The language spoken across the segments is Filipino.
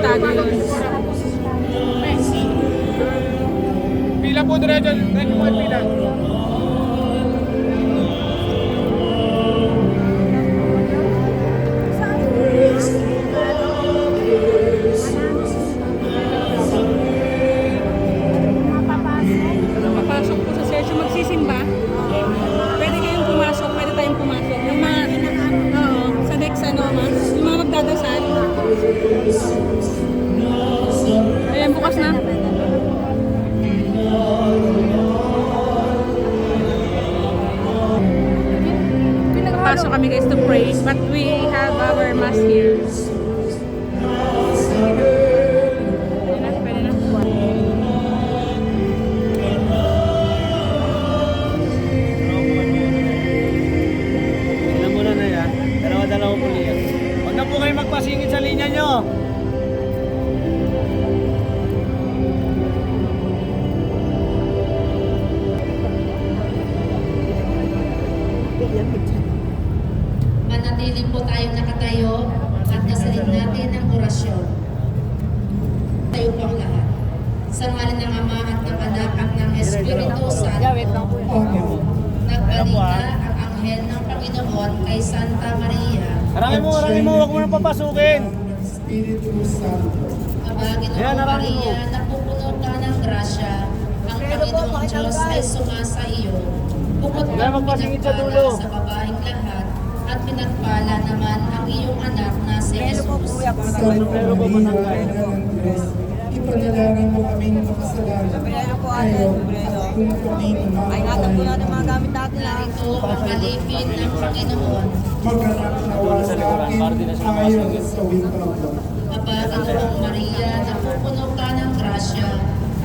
itago yun. Pila po diretso, diretso po yung pila. Papasok po sa session, magsisimba. Pwede kayong pumasok, pwede tayong pumasok. Yung mga, oo, sa next ano, yung mga magdadasal. Ayan, bukas na. Pasok kami guys to pray, but we have our mass here. Pwede na. Tingnan muna na yan. Dalawa-dalawa po yan. Huwag na po kayo magpasingit sa linya nyo. Manatili po tayong nakatayo at nasalin natin ang orasyon. Tayo po ang lahat. Sa ngalan ng Ama at ng Anak at ng Espiritu Santo. Nagbalita ang anghel ng Panginoon kay Santa Maria. Harangin mo. Huwag mo nang papasukin. Panginoong Maria, napupuno ka ng grasya. Ang Panginoong Diyos ay sumasa iyo. Bukod kang pinagpala sa babaeng lahat at pinagpala naman ang iyong anak na si Jesus. Santa Maria, Ina ng Diyos, ipanalangin mo kaming makasalanan. Ngayon, at kung kami namamahay. Narito ang alipin ng Panginoon. Maganak nawa sa akin ayon sa wintro. Panginoong Maria, napupuno ka ng grasya.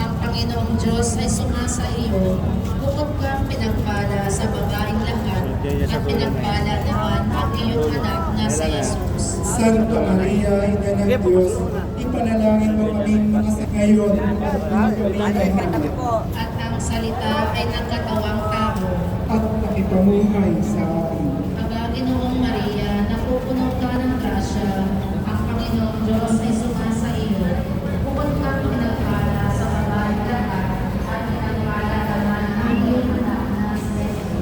Ang Panginoong Diyos ay sumasa iyo. Bukod kang pinagpala sa babaeng lahat at pinagpala naman ang iyong anak na si Jesus. Santa Maria, Ina ng Diyos, ipanalangin mo kaming ngayon at kung kami namamahay. At ang salita ay nagkatawang tao. At nakipamuhay sa akin.